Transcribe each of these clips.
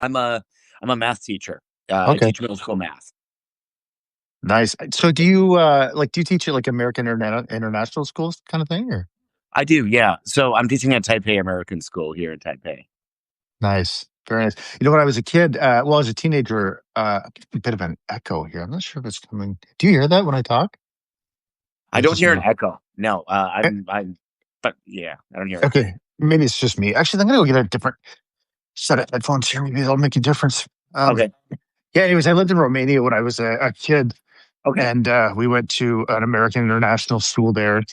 I'm a math teacher. I Okay, teach middle school math. nice. So do you do you teach at like American international schools kind of thing or? I do, yeah. So I'm teaching at Taipei American School here in Taipei. Nice. Very nice. You know, when I was a kid, as a teenager, a bit of an echo here. I'm not sure if it's coming. Do you hear that when I talk? I Or it's don't just hear an me? echo. No, Eh, but yeah, I don't hear it. Okay, maybe it's just me. Actually, I'm gonna go get a different set of headphones here. Maybe that'll make a difference. Um, Okay, yeah. Anyways, I lived in Romania when I was a kid, okay. and we went to an American international school there.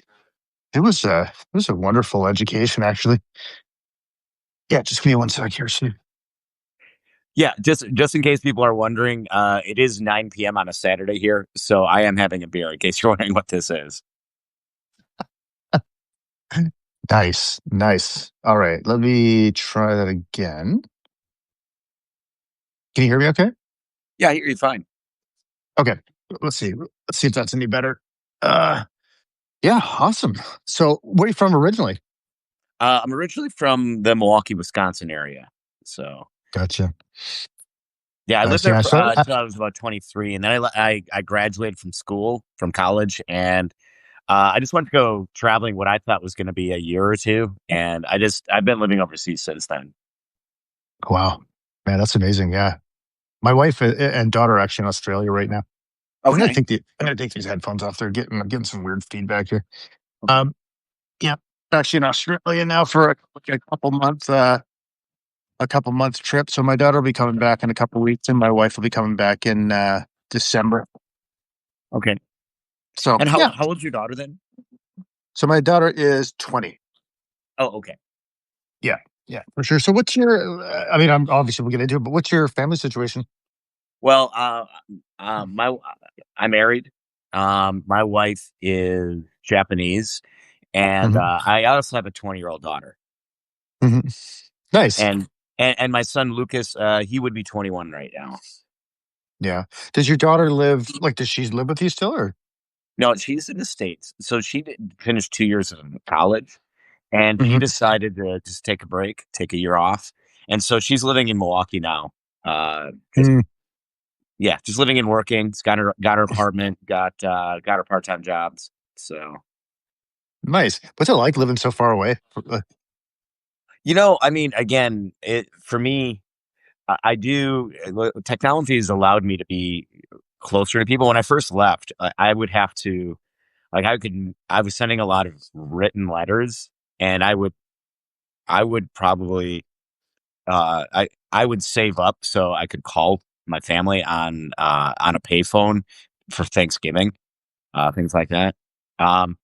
It was a wonderful education, actually. Yeah, just give me one sec here. So, Yeah, just in case people are wondering, it is 9 p.m. on a Saturday here, so I am having a beer. In case you're wondering what this is. nice, nice. All right, let me try that again. Can you hear me? Okay. Yeah, I hear you fine. Okay. Let's see. Let's see if that's any better. Uh, yeah, awesome. So, where are you from originally? I'm originally from the Milwaukee, Wisconsin area, so Gotcha. yeah, I lived Nice. there Yeah. for So, until I was about 23, and then I graduated from college, and I just went to go traveling what I thought was going to be a year or two, and I've been living overseas since then. wow, man, that's amazing. Yeah, my wife and daughter are actually in Australia right now. Okay. I'm gonna take these headphones off. I'm getting some weird feedback here. Um, yeah, actually in Australia now for a couple months. A couple months trip. So my daughter will be coming back in a couple weeks, and my wife will be coming back in December. Okay. So And yeah. how old's your daughter then? So my daughter is 20. Oh, okay. Yeah, yeah, for sure. So what's your? I mean, I'm obviously we'll get into it, but what's your family situation? Well, my I'm married. My wife is Japanese, and Hmm. I also have a 20-year-old daughter. Hmm. Nice. And and my son Lucas, he would be 21 right now. Yeah. Does your daughter live? Like, does she live with you still, or? No, she's in the States. So she finished 2 years of college, and she Hmm. decided to just take a break, take a year off. And so she's living in Milwaukee now. Just Mm, yeah, just living and working. She's got her apartment, got her part-time jobs. So nice. What's it like living so far away? I mean, again, it for me, I do. Technology has allowed me to be closer to people. When I first left, I would have to like I was sending a lot of written letters, and I would probably I would save up so I could call my family on a payphone for Thanksgiving, things like that. Um,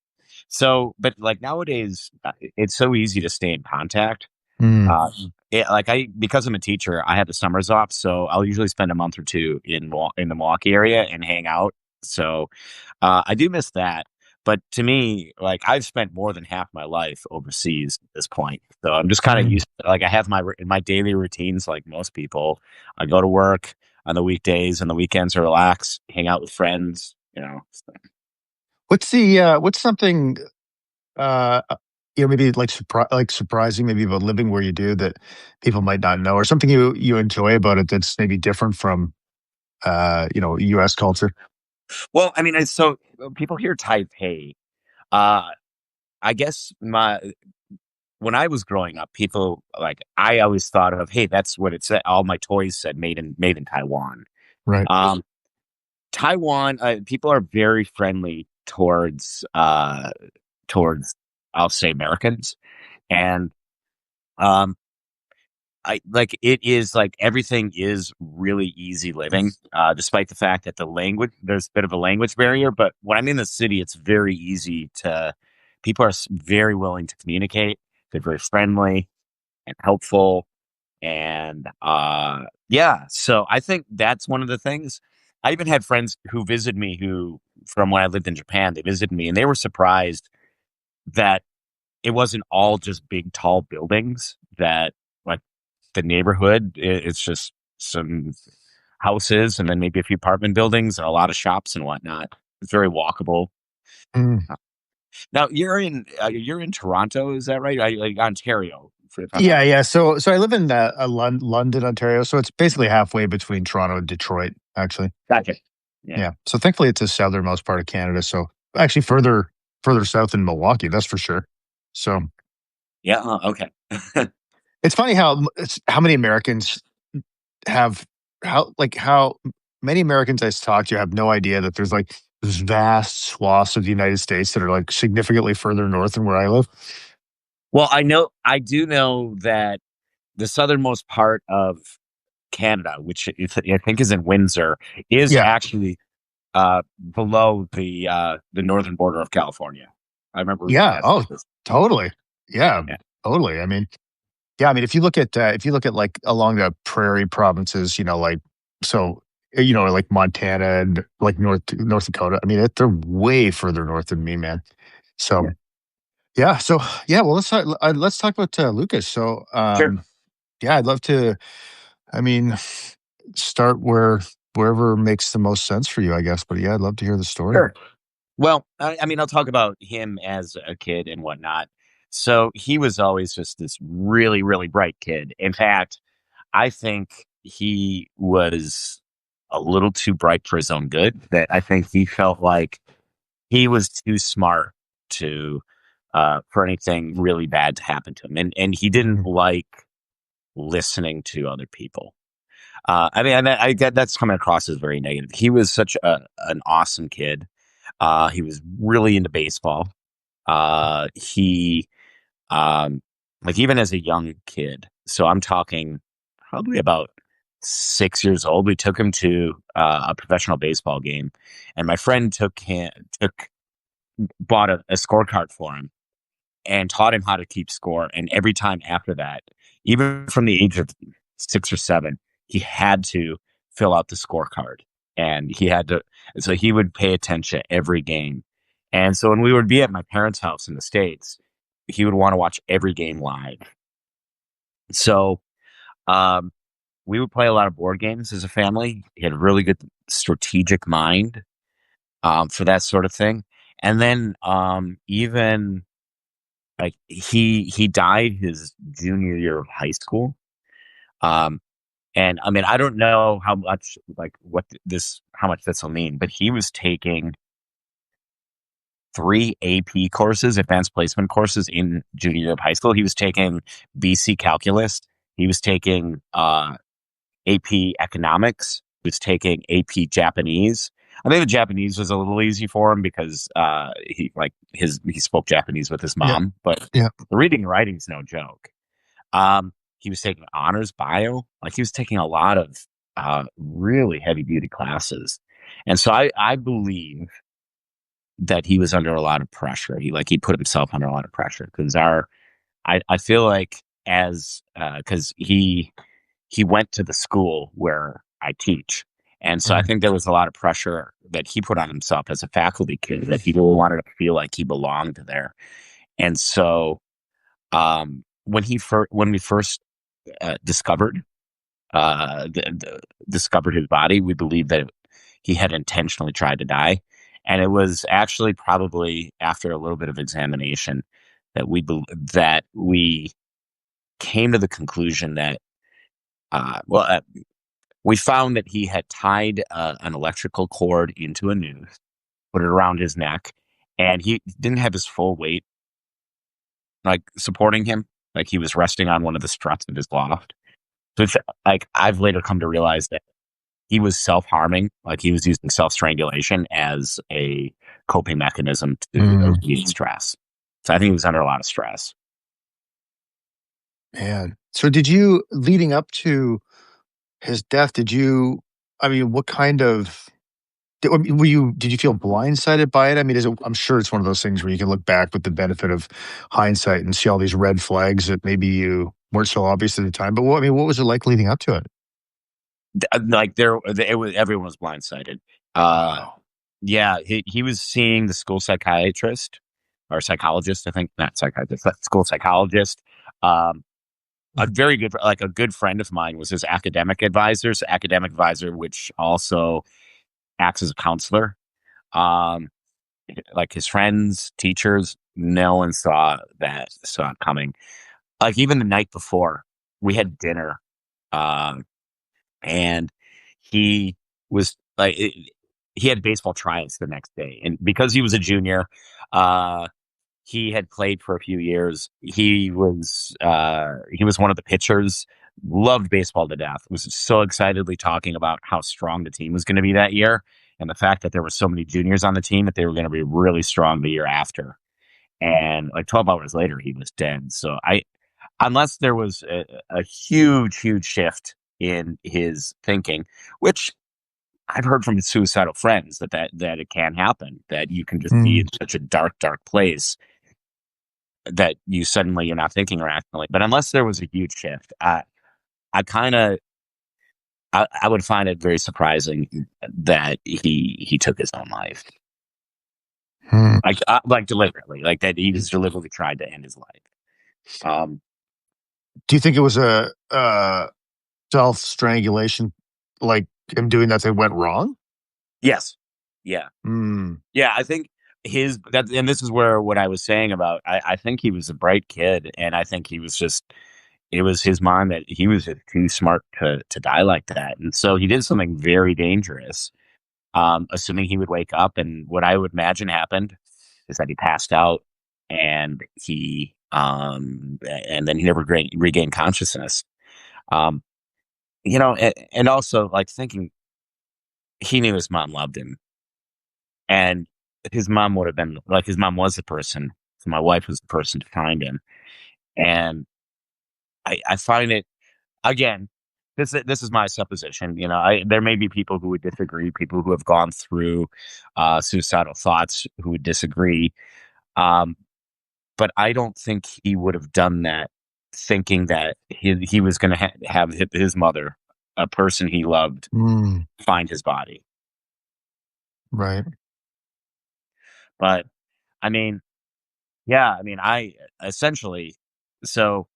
but like nowadays, it's so easy to stay in contact. Mm, Uh, because I'm a teacher, I have the summers off, so I'll usually spend a month or two in the Milwaukee area and hang out. So I do miss that. But to me, like I've spent more than half my life overseas at this point, so I'm just kind of mm. used. Like I have my daily routines, like most people. I go to work on the weekdays and the weekends to relax, hang out with friends. So. What's something uh maybe like surprising maybe about living where you do that people might not know, or something you enjoy about it that's maybe different from US culture. Well, I mean, so people hear Taipei. Uh, I guess my when I was growing up, people like I always thought of, hey, that's what it said. All my toys said made in Taiwan. Right. Um, Taiwan, people are very friendly towards I'll say Americans, and um, I like it is like everything is really easy living, despite the fact that there's a bit of a language barrier. But when I'm in the city, it's very easy to people are very willing to communicate. They're very friendly and helpful. And yeah, so I think that's one of the things. I even had friends who visited me who from when I lived in Japan, they visited me and they were surprised that it wasn't all just big tall buildings that like the neighborhood it's just some houses and then maybe a few apartment buildings and a lot of shops and whatnot. It's very walkable. Mm. Now you're in Toronto, is that right? Like Ontario. Yeah, yeah. So I live in London, Ontario. So it's basically halfway between Toronto and Detroit, actually. Gotcha. Yeah. Yeah. So thankfully, it's the southernmost part of Canada. So actually, further south than Milwaukee, that's for sure. So Yeah. Okay. it's funny how many Americans have how many Americans I talk to have no idea that there's like this vast swaths of the United States that are like significantly further north than where I live. Well, I do know that the southernmost part of Canada, which I think is in Windsor, is Yeah. actually below the northern border of California. I remember reading Yeah. that. Oh, totally. Yeah, Yeah, totally. I mean, yeah, I mean, if you look at like along the prairie provinces, like so, like Montana and like North Dakota. I mean, they're way further north than me, man. So yeah, yeah, yeah. Well, let's talk about Lucas. So sure, yeah, I'd love to. I mean, start wherever makes the most sense for you, I guess. But yeah, I'd love to hear the story. sure. Well, I mean, I'll talk about him as a kid and whatnot. So he was always just this really, really bright kid. In fact, I think he was a little too bright for his own good. That I think he felt like he was too smart to for anything really bad to happen to him, and he didn't Mhm. like listening to other people. I mean, I get that's coming across as very negative. He was such an awesome kid. He was really into baseball. He like even as a young kid. So I'm talking probably about 6 years old. We took him to a professional baseball game, and my friend took bought a scorecard for him and taught him how to keep score. And every time after that, even from the age of 6 or 7, he had to fill out the scorecard. And so he would pay attention every game. And so when we would be at my parents' house in the States, he would want to watch every game live. So um, we would play a lot of board games as a family. He had a really good strategic mind for that sort of thing. And then even like he died his junior year of high school. Um, and I mean, I don't know how much like what this how much this will mean, but he was taking three AP courses, advanced placement courses in junior year of high school. He was taking BC calculus. He was taking AP economics. He was taking AP Japanese. I think the Japanese was a little easy for him because he spoke Japanese with his Yeah, mom, but yeah. the reading and writing's no joke. He was taking honors bio, like he was taking a lot of really heavy duty classes, and so I believe that he was under a lot of pressure. He put himself under a lot of pressure because I feel like as because he went to the school where I teach. And so I Mhm. think there was a lot of pressure that he put on himself as a faculty kid that he really wanted to feel like he belonged there. And so when we first discovered discovered his body, we believed that he had intentionally tried to die, and it was actually probably after a little bit of examination that we came to the conclusion that well, we found that he had tied an electrical cord into a noose, put it around his neck, and he didn't have his full weight like supporting him. Like he was resting on one of the struts of his loft. So it's like I've later come to realize that he was self harming, like he was using self strangulation as a coping mechanism to Mm, alleviate stress. So I think he was under a lot of stress. man. So did you leading up to his death, I mean, what kind of I mean, did you feel blindsided by it? I mean, I'm sure it's one of those things where you can look back with the benefit of hindsight and see all these red flags that maybe you weren't so obvious at the time. But I mean, what was it like leading up to it? Like it was everyone was blindsided. Uh, Wow. yeah, he was seeing the school psychiatrist or psychologist, I think, not psychiatrist, but school psychologist. Um, a Mhm. very good, like a good friend of mine was his academic advisor, which also acts as a counselor. Um, like his friends, teachers, no one saw it coming. like even the night before, we had dinner, um, and he was like, he had baseball tryouts the next day, and because he was a junior, uh, he had played for a few years. He was one of the pitchers. Loved baseball to death. Was so excitedly talking about how strong the team was going to be that year, and the fact that there were so many juniors on the team that they were going to be really strong the year after. And like 12 hours later, he was dead. So unless there was a huge, huge shift in his thinking, which I've heard from suicidal friends that it can happen, that you can just be Mm. in such a dark, dark place that you're not thinking rationally. But unless there was a huge shift, I kind of I would find it very surprising that he took his own life, Hmm. like deliberately, like that he just deliberately tried to end his life. Um, Do you think it was a self strangulation, like him doing that thing went wrong? yes, yeah, Mm. yeah. I think and this is where what I was saying about I think he was a bright kid, and I think he was just it was his mind that he was just too smart to die like that, and so he did something very dangerous. Assuming he would wake up, and what I would imagine happened is that he passed out, and and then he never regained consciousness. Um, and also like thinking he knew his mom loved him, and his mom would have been like his mom was the person, so my wife was the person to find him, and I find it again. This is my supposition. There may be people who would disagree, people who have gone through suicidal thoughts who would disagree. Um, but I don't think he would have done that thinking that he was going to have his mother, a person he loved, Mm. find his body. Right. But I mean, yeah, I mean, I essentially so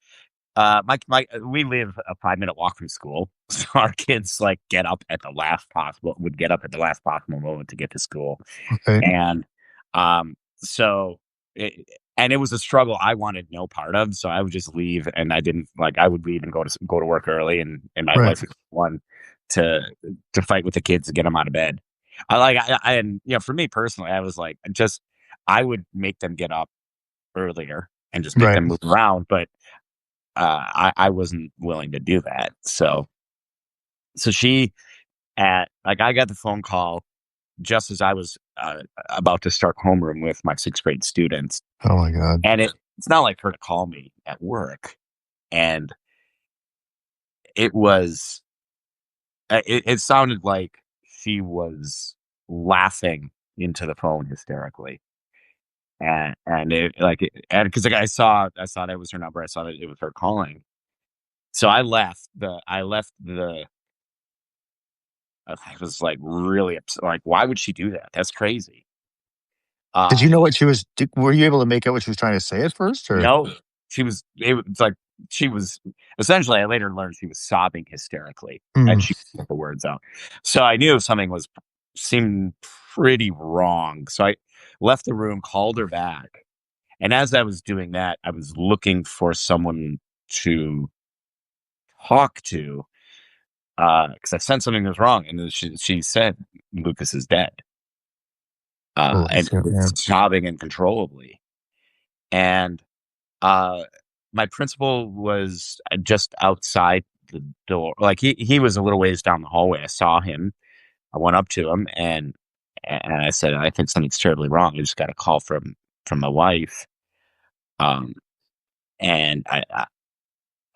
we live a 5-minute walk from school, so our kids like would get up at the last possible moment to get to school, Okay. and so it, and it was a struggle I wanted no part of, so I would just leave, and I would leave and go to work early, and my Right. wife was the one to to fight with the kids to get them out of bed. And for me personally, I was like, just I would make them get up earlier and just make Right. them move around, but I wasn't willing to do that. So she at like I got the phone call just as I was about to start homeroom with my sixth grade students, Oh my god. and it's not like her to call me at work, and it was it sounded like she was laughing into the phone hysterically. And it like and because like I saw that was her number, I saw that it was her calling, so I was like really upset. Like, why would she do that? That's crazy. Did you Um, know what she was were you able to make out what she was trying to say at first, or no, it was like she was essentially, I later learned she was sobbing hysterically and Mm. she couldn't get the words out. So I knew something seemed pretty wrong. So I left the room, called her back. And as I was doing that, I was looking for someone to talk to because I sensed something was wrong. And then she said, Lucas is dead. Holy And shit, was man. sobbing uncontrollably. And uh, my principal was just outside the door. Like he was a little ways down the hallway. I saw him. I went up to him and I said, I think something's terribly wrong. I just got a call from my wife. Um, and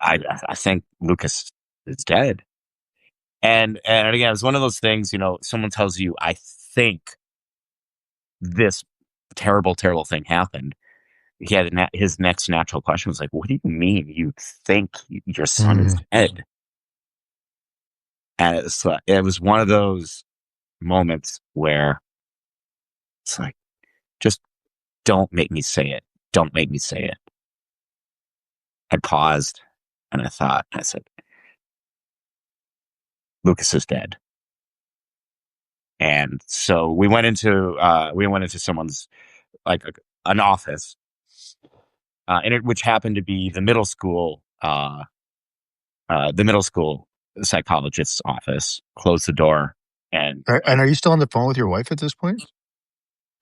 I think Lucas is dead. And again, it's one of those things. Someone tells you, I think this terrible, terrible thing happened. His next natural question was like, "What do you mean you think your son is Mm. dead?" And it was one of those moments where it's like, just don't make me say it. Don't make me say it. I paused and I said, Lucas is dead. And so we went into someone's like an office, which happened to be the middle school psychologist's office. Closed the door, and And are you still on the phone with your wife at this point?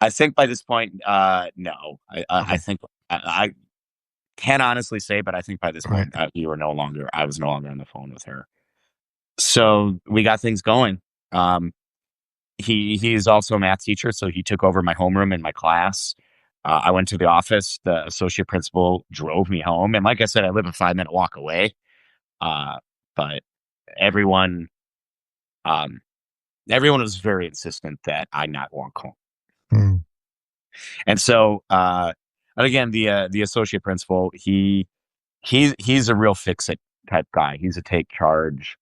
I think by this point, no, I Okay. think I can't honestly say, but I think by this Right. point, I was no longer on the phone with her. So we got things going. Um, he is also a math teacher, so he took over my homeroom in my class. I went to the office. The associate principal drove me home, and like I said, I live a 5 minute walk away. Uh, but everyone, um, everyone was very insistent that I not walk home, Mm, and so, and again, the associate principal, he's a real fix it type guy. He's a take charge.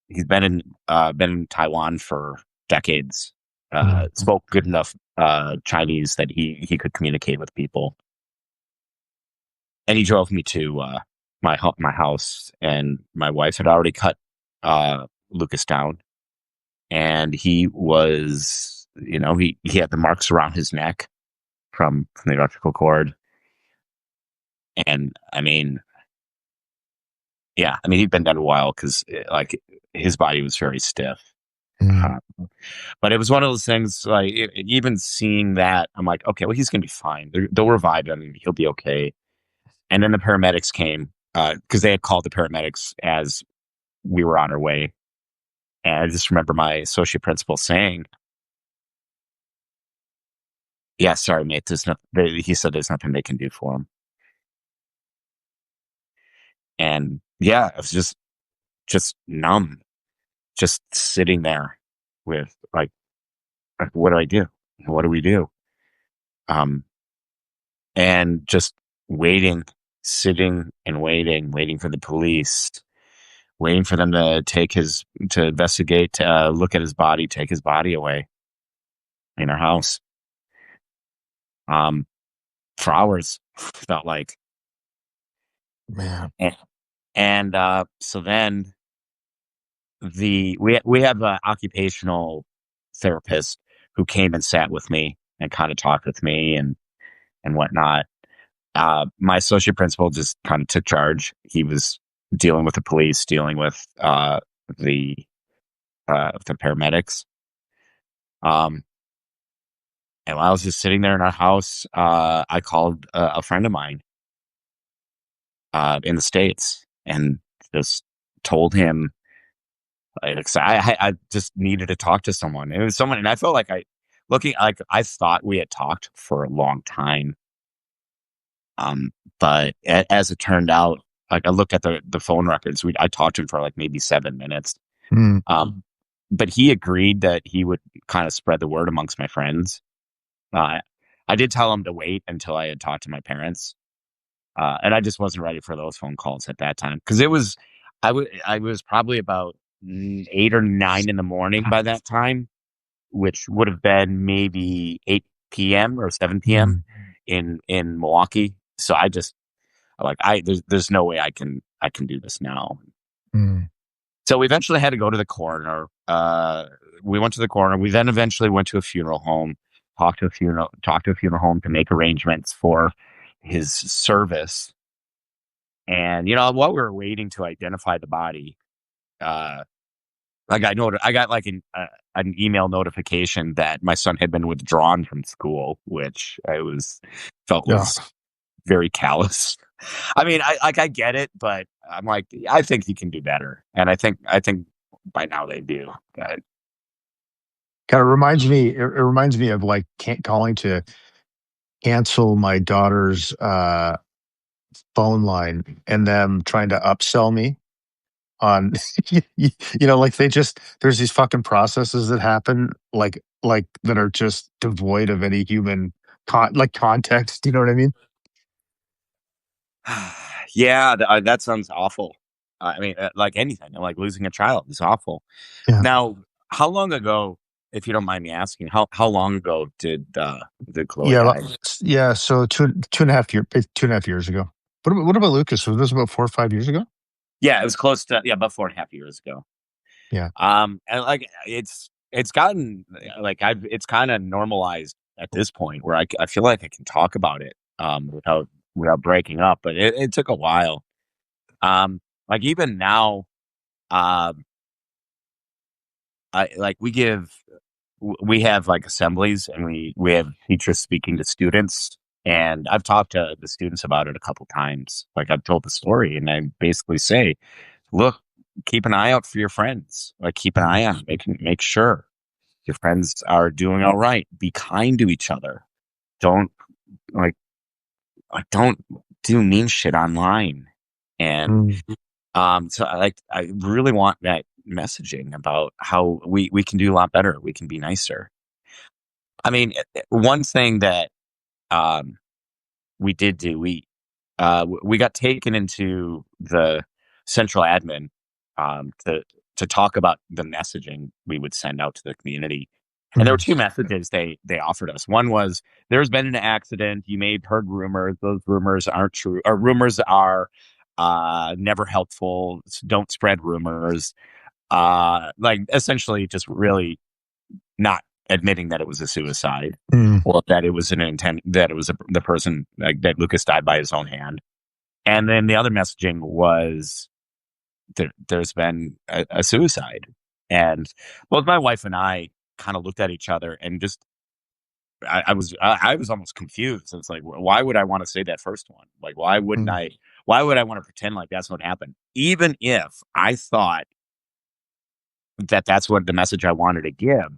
He's been in Taiwan for decades. mm, Spoke good enough Chinese that he could communicate with people. And he drove me to my house, and my wife had already cut Lucas down, and he was, he had the marks around his neck from the electrical cord, and I mean, yeah, I mean he'd been dead a while because like his body was very stiff. mm, Uh, But it was one of those things, like, even seeing that, I'm like, okay, well, he's going to be fine. They'll revive him. He'll be okay. And then the paramedics came, because they had called the paramedics as we were on our way. And I just remember my associate principal saying, yeah, sorry, mate. He said there's nothing they can do for him. And yeah, I was just numb, just sitting there with like, what do I do? What do we do? Um, and just waiting, sitting and waiting for the police, waiting for them to investigate, look at his body, take his body away in our house, um, for hours, felt like. man. And, so then we have an occupational therapist who came and sat with me and kind of talked with me and whatnot. My associate principal just kind of took charge. He was dealing with the police, dealing with the the paramedics. Um, and while I was just sitting there in our house, I called a friend of mine in the States and just told him, like, 'cause I just needed to talk to someone. It was someone, and I felt like I thought we had talked for a long time. Um, but as it turned out, like I looked at the phone records. I talked to him for like maybe 7 minutes. Mm, Um, but he agreed that he would kind of spread the word amongst my friends. Uh, I did tell him to wait until I had talked to my parents, and I just wasn't ready for those phone calls at that time because I was probably about 8 or 9 in the morning by that time, which would have been maybe 8 p.m. or 7 p.m. mm, in Milwaukee. So I just like there's no way I can do this now. mm. So we eventually had to go to the coroner. We went to the coroner. We then eventually went to a funeral home, talked to a funeral home to make arrangements for his service. And while we were waiting to identify the body, uh, I got like an email notification that my son had been withdrawn from school, which felt Yeah. was very callous. I mean, I get it, but I'm like, I think he can do better, and I think by now they do. But Kind of reminds me. It reminds me of like calling to cancel my daughter's phone line and them trying to upsell me on like there's these fucking processes that happen like that are just devoid of any human context, you know what I mean? yeah, that sounds awful. I mean, like anything, like losing a child is awful. Yeah. Now, how long ago, if you don't mind me asking, how long ago did Chloe Yeah, die? yeah, so 2.5 years ago. What about Lucas? Was this about 4 or 5 years ago? Yeah, it was close to, yeah, about 4.5 years ago. Yeah. And like it's gotten like it's kind of normalized at this point where I feel like I can talk about it without without breaking up, but it took a while. Like even now, um, we have like assemblies and we have teachers speaking to students. And I've talked to the students about it a couple times. Like I've told the story and I basically say, look, keep an eye out for your friends. Like keep an eye on, make sure your friends are doing all right. Be kind to each other. Don't like, don't do mean shit online. And Mm, so I really want that messaging about how we can do a lot better. We can be nicer. I mean, one thing that um, we did do, we got taken into the central admin to talk about the messaging we would send out to the community. And there were mm, two messages they offered us. One was there's been an accident. You may have heard rumors. Those rumors aren't true. Or rumors are never helpful. Don't spread rumors. Like essentially just really not admitting that it was a suicide mm, or that it was an intent that it was the person like that Lucas died by his own hand. And then the other messaging was there's been a suicide. And both my wife and I kind of looked at each other and just I was almost confused. It's like why would I want to say that first one? Like mm, why would I want to pretend like that's what happened? Even if I thought that that's what the message I wanted to give,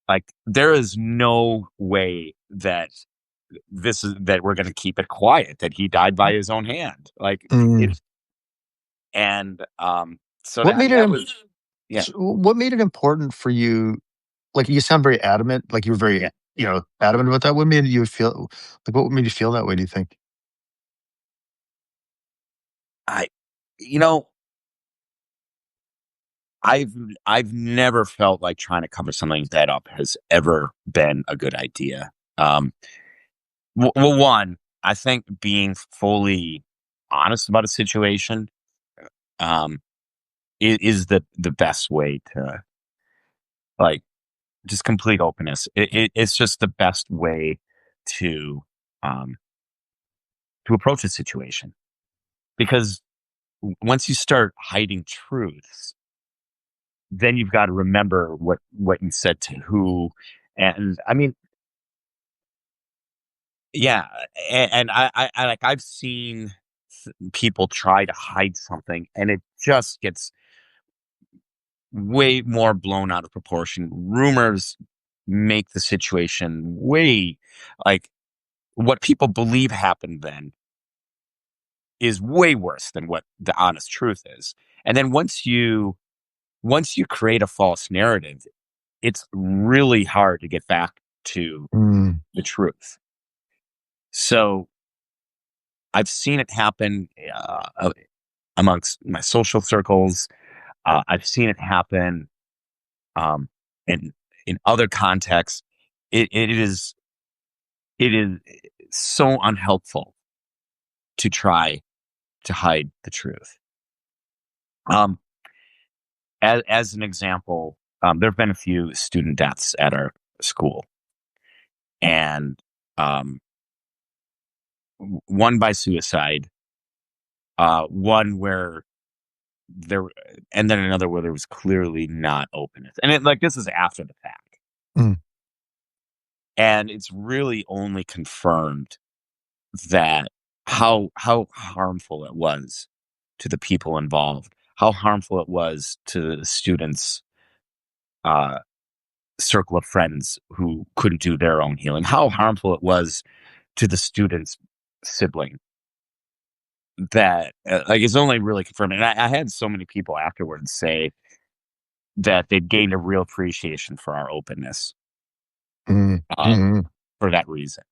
like there is no way that that we're going to keep it quiet that he died by his own hand. Like mm. it's and so What made that it? was yeah. What made it important for you? Like you sound very adamant. Like you were very, Yeah. adamant about that. What made you feel? Like what made you feel that way? Do you think? I you know, I've I've never felt like trying to cover something that up has ever been a good idea. Well, one, I think being fully honest about a situation um is the best way to like just complete openness. It's just the best way to um to approach a situation because once you start hiding truths, then you've got to remember what you said to who. And I mean, yeah, and I like I've seen people try to hide something, and it just gets way more blown out of proportion. Rumors make the situation way like what people believe happened then is way worse than what the honest truth is. And then once you create a false narrative, it's really hard to get back to Mm, the truth. So I've seen it happen amongst my social circles. I've seen it happen um, in other contexts. It is it is so unhelpful to try to hide the truth. Um, as an example, there have been a few student deaths at our school, and um, one by suicide, one where there, and then another where there was clearly not openness, and like this is after the fact, mm, and it's really only confirmed that how harmful it was to the people involved, how harmful it was to the students' uh, circle of friends who couldn't do their own healing, how harmful it was to the student's sibling. That like it's only really confirmed, and I had so many people afterwards say that they'd gained a real appreciation for our openness mm, uh, mm. for that reason,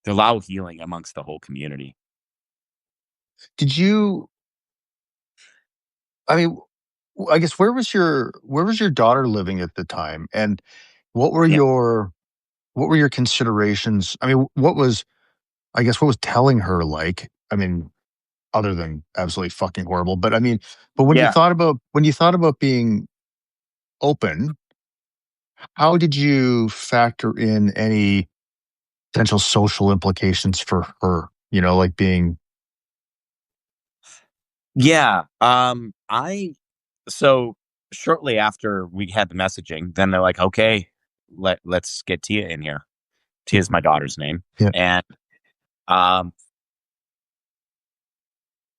to allow healing amongst the whole community. Did you? I mean, I guess where was your daughter living at the time, and what were Yeah, your what were your considerations? I mean, what was telling her like? I mean, other than absolutely fucking horrible, but I mean, but yeah. when you thought about being open, how did you factor in any potential social implications for her? like being. Yeah. I so shortly after we had the messaging, then they're like, okay, let's get Tia in here. Tia's my daughter's name. Yeah. And um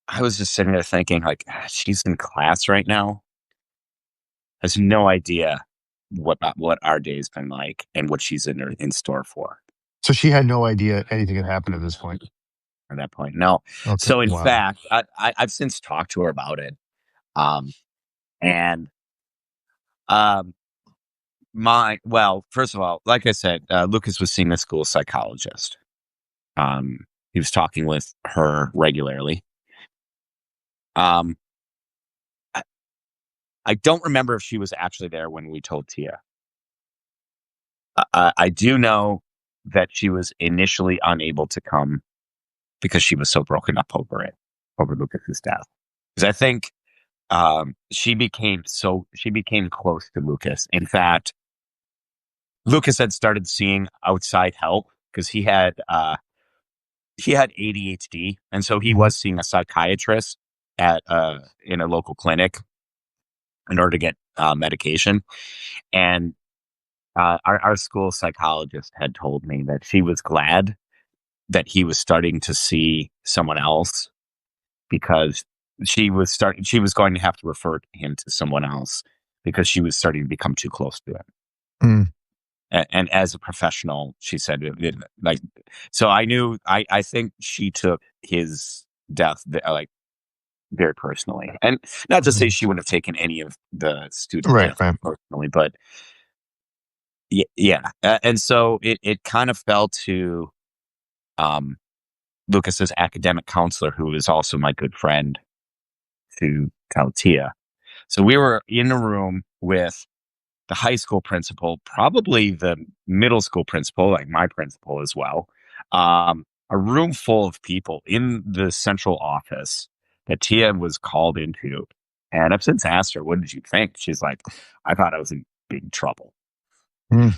I was just sitting there thinking, like, she's in class right now. Has no idea what our day's been like and what she's in store for So she had no idea anything had happened at this point. at that point. No. Okay. So in Wow. fact, I've since talked to her about it. Um and um first of all, like I said, Lucas was seeing a school psychologist. He was talking with her regularly. Um, I, I don't remember if she was actually there when we told Tia. I do know that she was initially unable to come because she was so broken up over Lucas's death. Because I think she became close to Lucas. In fact, Lucas had started seeing outside help because he had ADHD, and so he Mhm. was seeing a psychiatrist at in a local clinic in order to get medication. And our school psychologist had told me that she was glad that he was starting to see someone else because she was going to have to refer him to someone else because she was starting to become too close to him. Mm. And as a professional, she said, like, so I knew, I think she took his death, like, very personally. And not to say Mhm. she wouldn't have taken any of the student Right. death Right. personally, but yeah. And so it kind of fell to um, Lucas's academic counselor, who is also my good friend, to tell Tia. So we were in a room with the high school principal, probably the middle school principal, like my principal as well. A room full of people in the central office that Tia was called into. And I've since asked her, what did you think? She's like, I thought I was in big trouble. Mm.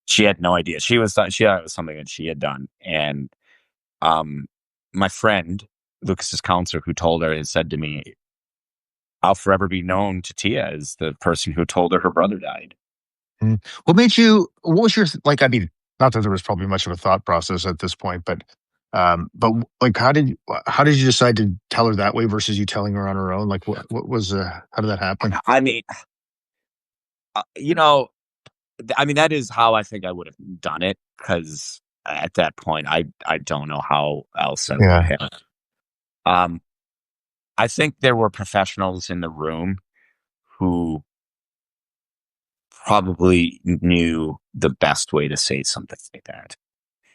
She had no idea. She thought it was something that she had done. And um, my friend, Lucas's counselor, who told her, had said to me, I'll forever be known to Tia as the person who told her brother died. Mm. What made you? What was your like? I mean, not that there was probably much of a thought process at this point, but like, how did you decide to tell her that way versus you telling her on her own? Like, what was how did that happen? I mean, you know, I mean, that is how I think I would have done it because at that point, I don't know how else I would Yeah. have. Um, I think there were professionals in the room who probably knew the best way to say something like that,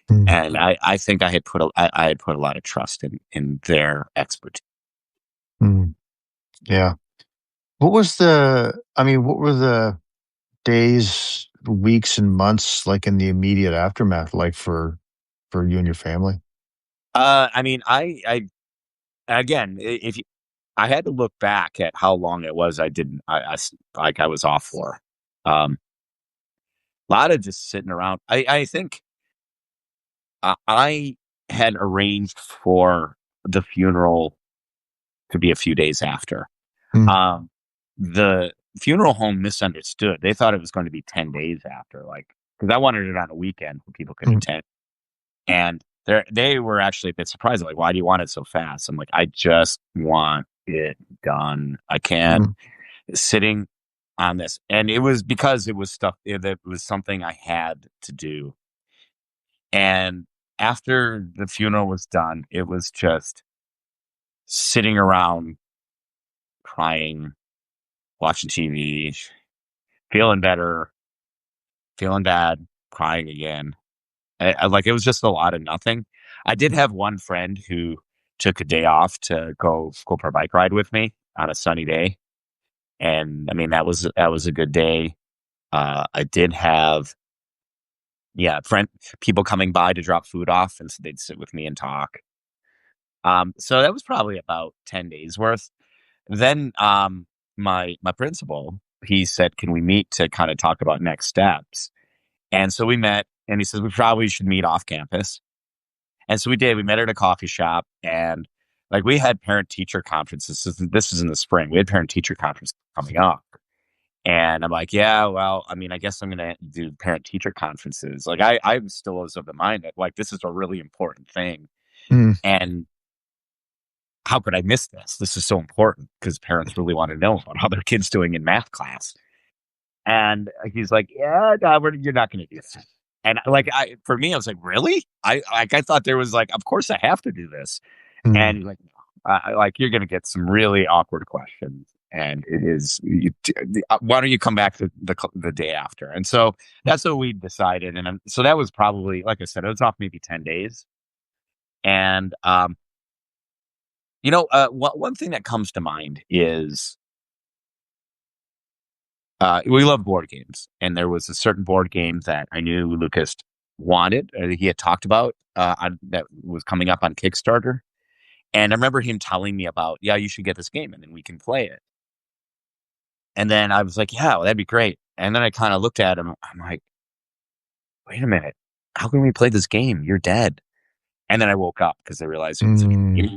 Mm. and I think I had put a lot of trust in their expertise. Mm. Yeah. What was the? I mean, what were the days, weeks, and months like in the immediate aftermath like for you and your family? I mean, I again, if you, I had to look back at how long it was I didn't, like I was off for. A lot of just sitting around. I think I had arranged for the funeral to be a few days after. Mm. Um, the funeral home misunderstood. They thought it was going to be 10 days after, like, because I wanted it on a weekend where people could Mm. attend. And they were actually a bit surprised, like, why do you want it so fast? I'm like, I just want it done. I can't Mm. sitting on this. And it was because it was stuff that was something I had to do. And after the funeral was done, it was just sitting around crying, watching TV, feeling better, feeling bad, crying again. Like it was just a lot of nothing. I did have one friend who took a day off to go for a bike ride with me on a sunny day, and I mean that was a good day. I did have friend people coming by to drop food off, and so they'd sit with me and talk. So that was probably about 10 days worth. Then my principal, he said, "Can we meet to kind of talk about next steps?" And so we met, and he says we probably should meet off campus. And so we did. We met at a coffee shop, and like we had parent teacher conferences. This is in the spring. We had parent teacher conferences coming up. And I'm like, yeah, well, I mean, I guess I'm going to do parent teacher conferences. Like, I'm still of the mind that like this is a really important thing. Mm, And how could I miss this? This is so important because parents really want to know about how their kid's doing in math class. And he's like, yeah, no, you're not going to do this. And like, for me, I was like, really? I thought there was like, of course I have to do this. mm, And he's like, like you're going to get some really awkward questions. And it is, why don't you come back the day after? And so that's what we decided. And so that was probably, like I said, it was off maybe 10 days. And, one thing that comes to mind is we love board games, and there was a certain board game that I knew Lucas wanted. He had talked about that was coming up on Kickstarter, and I remember him telling me about, yeah, you should get this game, and then we can play it. And then I was like, yeah, well, that'd be great. And then I kind of looked at him. I'm like, wait a minute, how can we play this game? You're dead. And then I woke up because I realized it was a mm, game.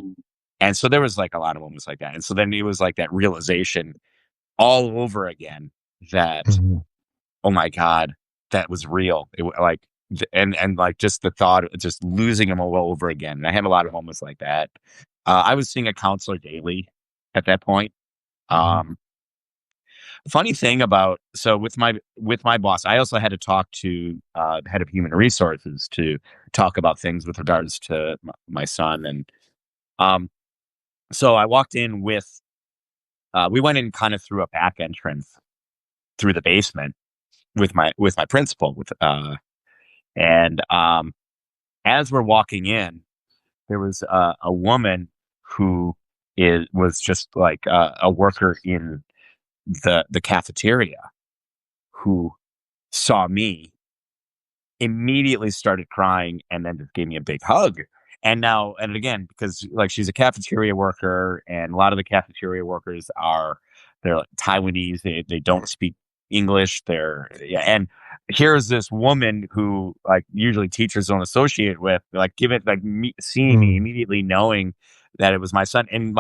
And so there was like a lot of moments like that. And so then it was like that realization all over again that, mm, oh my God, that was real. Like, and like just the thought of just losing him all over again. And I had a lot of moments like that. I was seeing a counselor daily at that point. mm, Um, Funny thing about, so with my boss, I also had to talk to the head of human resources to talk about things with regards to my son. And um, so I walked in with, we went in kind of through a back entrance through the basement with my principal and as we're walking in, there was a woman who was just like a worker in the cafeteria who saw me, immediately started crying, and then just gave me a big hug. And again, because like she's a cafeteria worker, and a lot of the cafeteria workers they're like Taiwanese. They don't speak English. Yeah. And here's this woman who like usually teachers don't associate with, like give it like seeing me mm, immediately, knowing that it was my son. And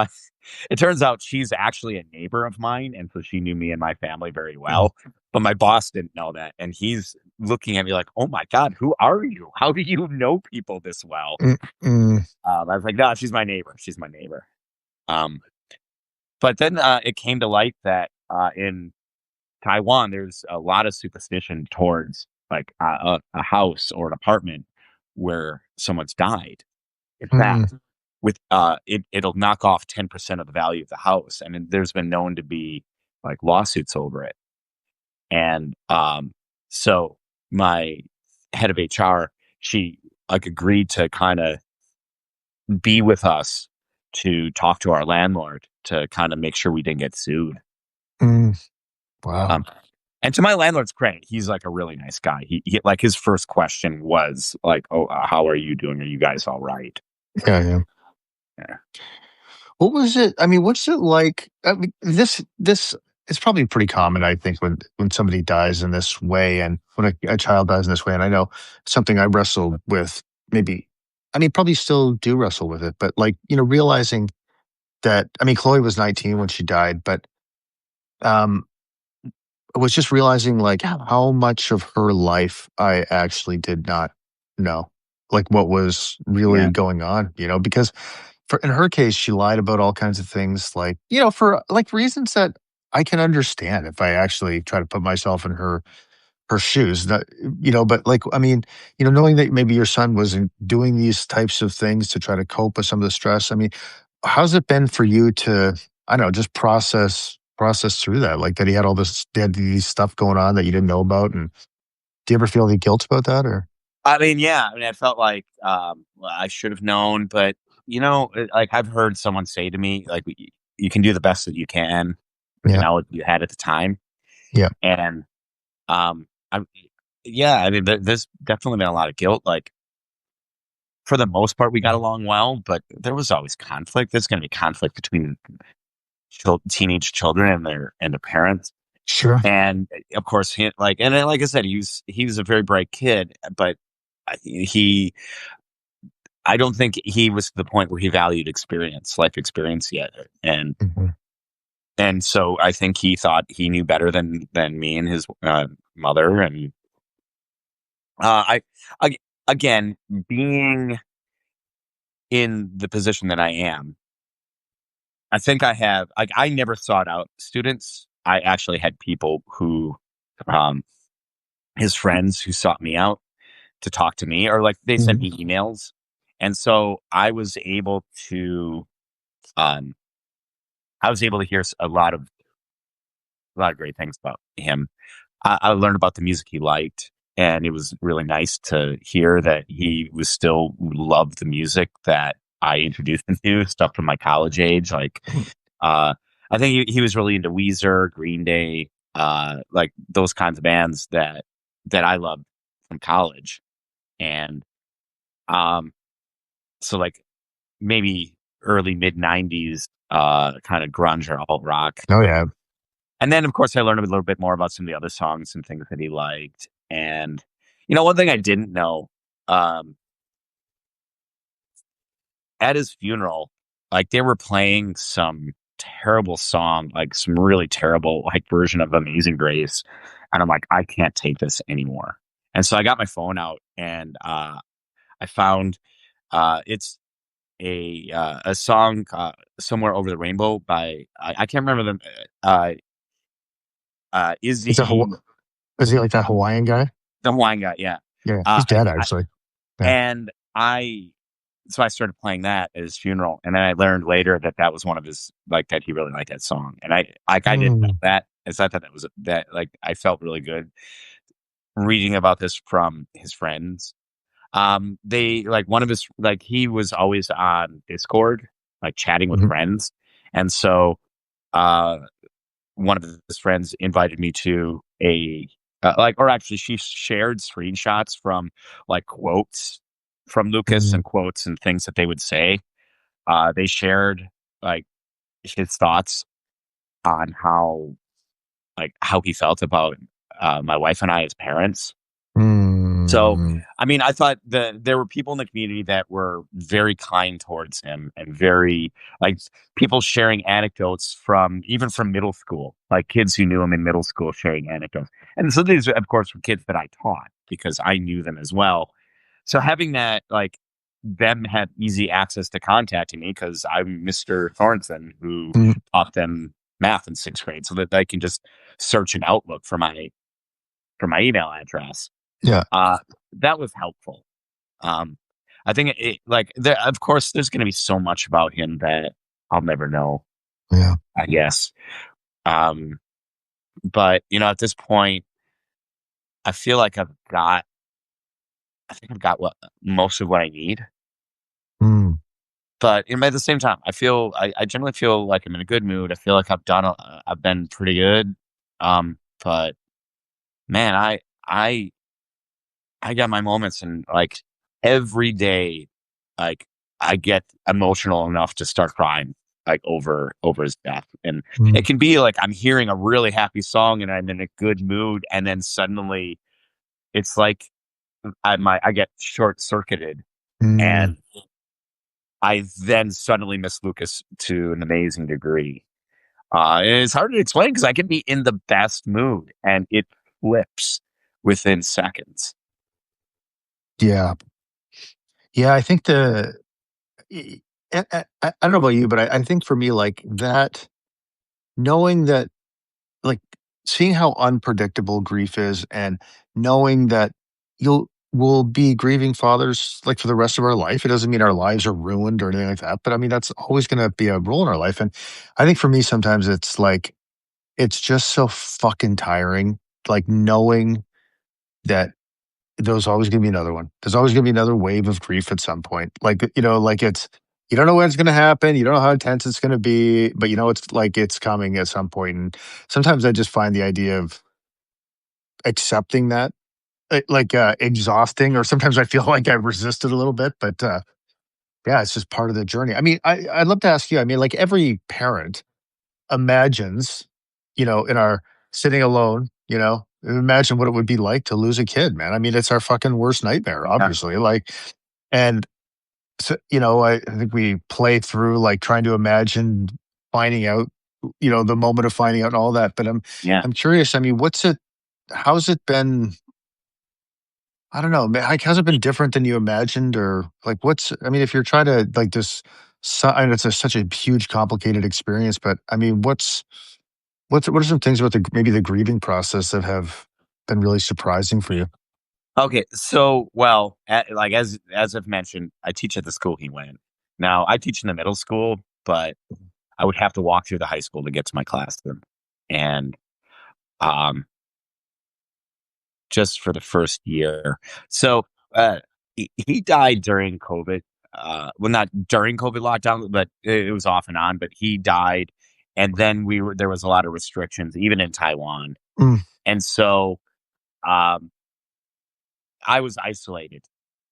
it turns out she's actually a neighbor of mine, and so she knew me and my family very mm, well. But my boss didn't know that, and he's looking at me like, "Oh my God, who are you? How do you know people this well?" mm, mm, I was like, "No, she's my neighbor. She's my neighbor." Um, but then it came to light that in Taiwan, there's a lot of superstition towards like a house or an apartment where someone's died. In mm, fact, with it'll knock off 10% of the value of the house, and there's been known to be like lawsuits over it. And so my head of HR, she like agreed to kind of be with us to talk to our landlord to kind of make sure we didn't get sued. mm. Wow. Um, and to my landlord's credit, he's like a really nice guy. He like his first question was like, "Oh, how are you doing? Are you guys all right?" Yeah, yeah. Yeah. What was it? I mean, what's it like? I mean, this is probably pretty common, I think, when somebody dies in this way, and when a child dies in this way. And I know something I wrestled with. Maybe, I mean, probably still do wrestle with it, but like realizing that. I mean, Chloe was 19 when she died, but um, I was just realizing like how much of her life I actually did not know, like what was really Yeah. going on. Because for in her case, she lied about all kinds of things, like for like reasons that I can understand if I actually try to put myself in her shoes. But like I mean, knowing that maybe your son wasn't doing these types of things to try to cope with some of the stress. I mean, how's it been for you to, I don't know, just process through that? Like that he had all this, they had these stuff going on that you didn't know about, and do you ever feel any guilt about that, or? I mean, yeah. I mean, I felt like well, I should have known, but like I've heard someone say to me, like, you can do the best that you can, Yeah, what you had at the time, yeah, and I, yeah. I mean, there's definitely been a lot of guilt. Like for the most part, we got along well, but there was always conflict. There's going to be conflict between teenage children and their parents. sure. And of course, and then, like I said, he was a very bright kid, but he I don't think he was to the point where he valued experience, life experience yet, and Mhm. and so I think he thought he knew better than me and his mother, and I again being in the position that I am, I think I have like I never sought out students. I actually had people who, um, his friends who sought me out to talk to me, or like they sent Mhm. me emails, and so um, I was able to hear a lot of great things about him. I learned about the music he liked, and it was really nice to hear that he was still loved the music that I introduced him to, stuff from my college age. Like, uh, I think he was really into Weezer, Green Day, like those kinds of bands that I loved from college, and um, so like maybe early mid '90s, kind of grunge or alt rock. Oh yeah. And then, of course, I learned a little bit more about some of the other songs and things that he liked. And, one thing I didn't know, um, at his funeral, like they were playing some terrible song, like some really terrible, like version of Amazing Grace. And I'm like, I can't take this anymore. And so I got my phone out and I found it's a song, Somewhere Over the Rainbow by, I can't remember Is that Izzy, is he like that Hawaiian guy? the Hawaiian guy. Yeah. Yeah, Uh, he's dead I, actually. Yeah. And I so I started playing that at his funeral, and then I learned later that that was one of his like, that he really liked that song, and I didn't know Mm, that, and so I thought that was that like, I felt really good reading about this from his friends. They like, one of his like, he was always on Discord, like, chatting with mhm, friends, and so, uh one of his friends invited me to a like, or actually she shared screenshots from like quotes from Lucas mm, and quotes and things that they would say. They shared like his thoughts on how he felt about my wife and I as parents. So, mm, I mean, I thought that there were people in the community that were very kind towards him and very like people sharing anecdotes from even from middle school, like kids who knew him in middle school sharing anecdotes. And so these, of course, were kids that I taught because I knew them as well. So having that, like, them had easy access to contacting me because I'm Mr. Sorensen who mm, taught them math in sixth grade, so that they can just search an Outlook for my email address. yeah, uh, that was helpful. Um, I think like, of course, there's going to be so much about him that I'll never know, yeah. I guess. Um, but at this point, I feel like I think I've got what most of what I need. Mm, But at the same time, I generally feel like I'm in a good mood. I feel like I've been pretty good. But man, I I got my moments, and like every day, like I get emotional enough to start crying, like over his death. And mm, it can be like I'm hearing a really happy song and I'm in a good mood, and then suddenly it's like I get short circuited, mm. and I then suddenly miss Lucas to an amazing degree. And it's hard to explain because I can be in the best mood and it flips within seconds. Yeah. Yeah, I think I I don't know about you, but I think for me, like, that knowing that, like, seeing how unpredictable grief is and knowing that we'll be grieving fathers, like, for the rest of our life. It doesn't mean our lives are ruined or anything like that, but, I mean, that's always gonna be a role in our life, and I think for me, sometimes it's, like, it's just so fucking tiring, like, knowing that there's always gonna be another one. There's always gonna be another wave of grief at some point. Like, like it's you don't know when it's gonna happen, you don't know how intense it's gonna be, but it's like it's coming at some point. And sometimes I just find the idea of accepting that exhausting, or sometimes I feel like I resisted a little bit, but yeah, it's just part of the journey. I mean, I'd love to ask you, I mean, like every parent imagines, in our sitting alone, imagine what it would be like to lose a kid, man. I mean, it's our fucking worst nightmare, Yeah. obviously. Like, and So, I think we play through like trying to imagine finding out, the moment of finding out and all that. But I'm Yeah. I'm curious. I mean, how's it been? I don't know, man. Like, has it been different than you imagined, or like, I mean, if you're trying to like this, and it's such a huge, complicated experience. But I mean, what are some things about maybe the grieving process that have been really surprising for you? Okay, so well, like as I've mentioned, I teach at the school he went. Now I teach in the middle school, but I would have to walk through the high school to get to my classroom, and um, just for the first year. So he died during COVID. Well, not during COVID lockdown, but it was off and on. But he died, and then there was a lot of restrictions, even in Taiwan, Mm, and so um, I was isolated.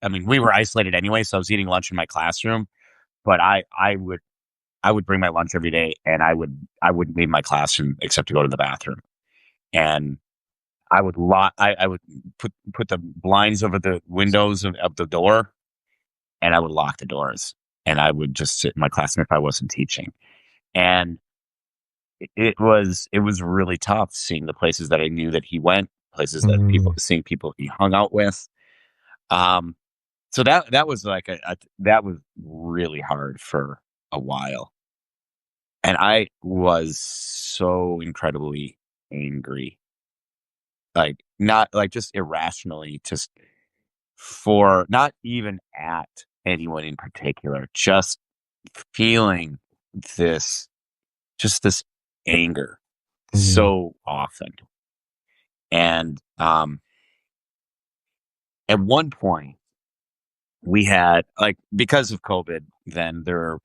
I mean, we were isolated anyway, so I was eating lunch in my classroom. But I would bring my lunch every day, and I wouldn't leave my classroom except to go to the bathroom, and I would lock. I would put the blinds over the windows of the door, and I would lock the doors, and I would just sit in my classroom if I wasn't teaching. And it was really tough seeing the places that I knew that he went, places that mm, seeing people he hung out with. Um, so that was like that was really hard for a while, and I was so incredibly angry, like not like just irrationally, just for not even at anyone in particular, just feeling this this anger mm, so often. And at one point we had like because of COVID, then there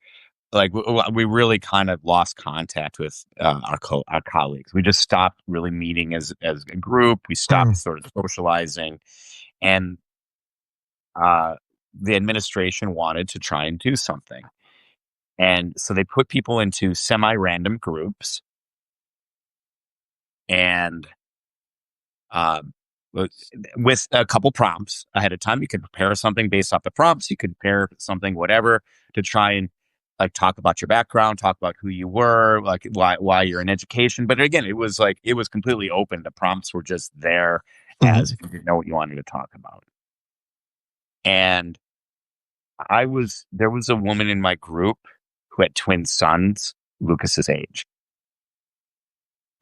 like we really kind of lost contact with our colleagues. We just stopped really meeting as a group. We stopped mm, sort of socializing, and uh, the administration wanted to try and do something. And so they put people into semi-random groups and um, with with a couple prompts ahead of time. You could prepare something based off the prompts. You could prepare something, whatever, to try and like talk about your background, talk about who you were, like why you're in education. But again, it was completely open. The prompts were just there as mhm, if you didn't know what you wanted to talk about. And there was a woman in my group who had twin sons, Lucas's age,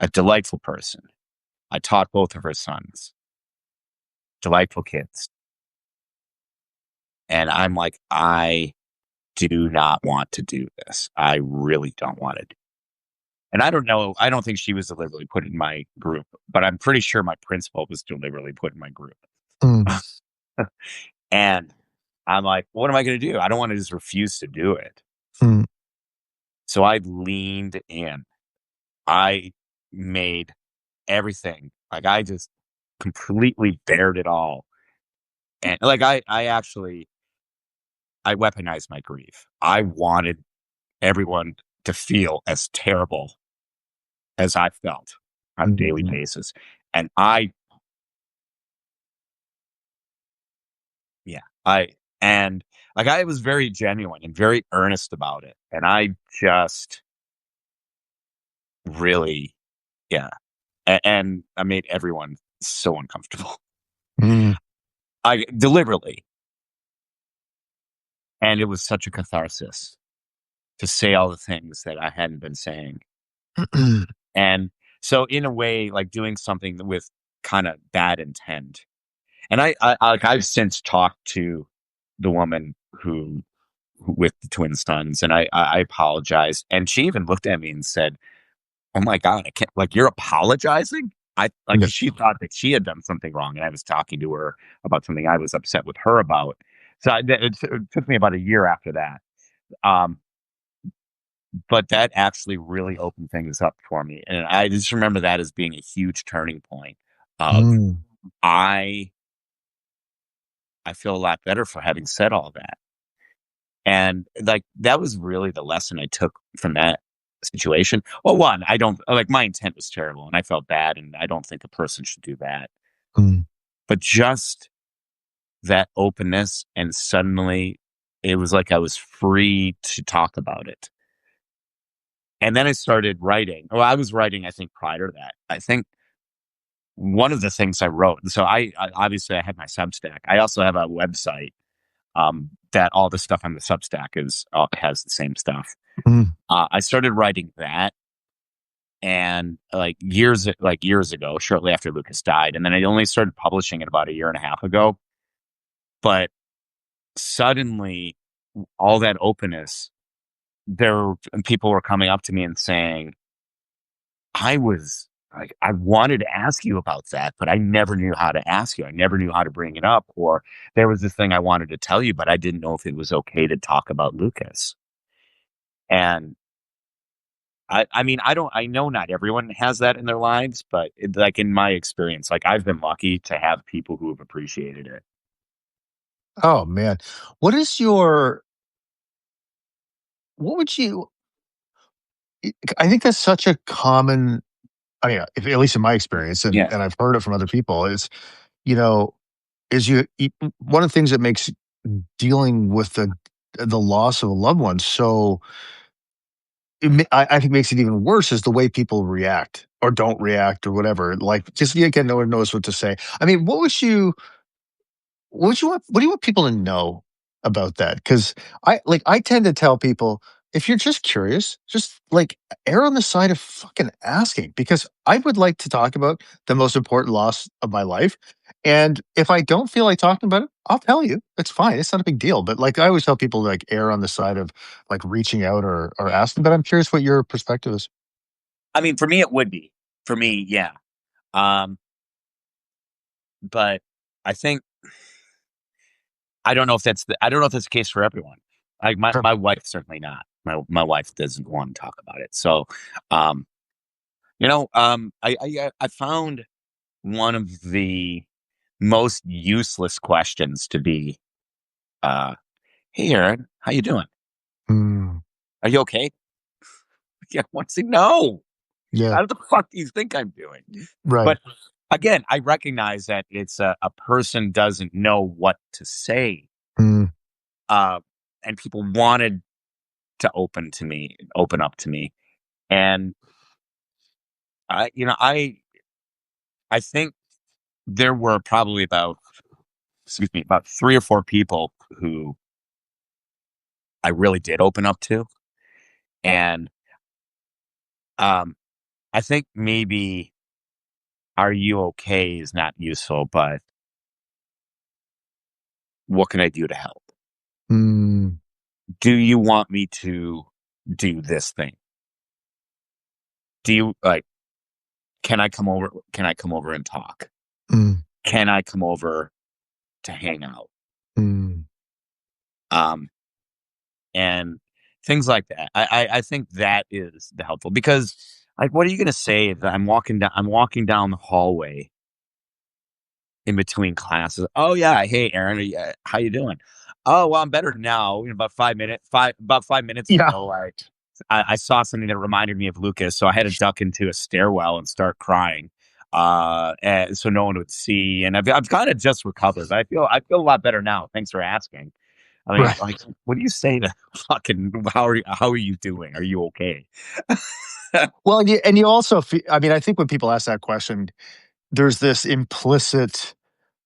a delightful person. I taught both of her sons, delightful kids. And I'm like, I do not want to do this. I really don't want to do. And I don't know. I don't think she was deliberately put in my group, but I'm pretty sure my principal was deliberately put in my group. mm, And I'm like, what am I going to do? I don't want to just refuse to do it. mm, So I leaned in. I made everything like I just completely bared it all. And like I weaponized my grief. I wanted everyone to feel as terrible as I felt on a daily mm, basis. And I, yeah, and like I was very genuine and very earnest about it. And I just really, yeah. And I made everyone so uncomfortable. mm. I deliberately. And it was such a catharsis to say all the things that I hadn't been saying. And so in a way, like doing something with kind of bad intent. And like I've since talked to the woman who with the twin sons, and I apologized, and she even looked at me and said, "Oh my god, I can't like you're apologizing." I like Yeah. she thought that she had done something wrong, and I was talking to her about something I was upset with her about. So it took me about a year after that. Um, but that actually really opened things up for me, and I just remember that as being a huge turning point of Mm, I I feel a lot better for having said all that. And like that was really the lesson I took from that situation. Well, one, I don't like my intent was terrible and I felt bad and I don't think a person should do that. mm, But just that openness and suddenly it was like I was free to talk about it. And then I started writing. Well, I was writing, I think, prior to that. I think one of the things I wrote. So I obviously I had my Substack. I also have a website that all the stuff on the Substack is has the same stuff. Mm. I started writing that, and like years ago, shortly after Lucas died, and then I only started publishing it about a year and a half ago. But suddenly, all that openness, there people were coming up to me and saying, I was like, I wanted to ask you about that, but I never knew how to ask you. I never knew how to bring it up. Or there was this thing I wanted to tell you, but I didn't know if it was okay to talk about Lucas. And I mean, I know not everyone has that in their lives, but like in my experience, like I've been lucky to have people who have appreciated it. Oh man, what is your? What would you? I think that's such a common. I mean, if, at least in my experience, and Yeah. I've heard it from other people, is you know, is you one of the things that makes dealing with the loss of a loved one so I think makes it even worse is the way people react or don't react or whatever. Like, just again, no one knows what to say. I mean, what do you want people to know about that? Because I tend to tell people, if you're just curious, just like err on the side of fucking asking, because I would like to talk about the most important loss of my life. And if I don't feel like talking about it, I'll tell you. It's fine. It's not a big deal. But like I always tell people, like err on the side of like reaching out or asking. But I'm curious what your perspective is. I mean, for me, it would be. For me, yeah. Um, but I think I don't know if I don't know if that's the case for everyone. Like Sure. my wife certainly not. My wife doesn't want to talk about it. So, um, I found one of the most useless questions to be, uh, "Hey, Aaron, how you doing? Mm, Are you okay?" Yeah, once say, "No, yeah. how the fuck do you think I'm doing?" Right. But again, I recognize that it's a person doesn't know what to say, Mm, uh, and people wanted to open up to me, and I think there were probably about excuse me about 3 or 4 people who I really did open up to, and um, I think maybe "Are you okay?" is not useful, but "What can I do to help? mm, Do you want me to do this thing? Do you like? Can I come over? Can I come over and talk? mm, Can I come over to hang out?" mm, Um, and things like that. I think that is the helpful because like what are you gonna say if I'm walking down the hallway in between classes. Oh yeah, hey Aaron, how you doing? Oh well, I'm better now. About 5 minutes yeah. ago, I saw something that reminded me of Lucas, so I had to duck into a stairwell and start crying, and so no one would see. And I've kind of just recovered. I feel a lot better now. Thanks for asking. I mean, Right. like, what do you say to fucking how are you doing? Are you okay? Well, and you also I mean, I think when people ask that question, there's this implicit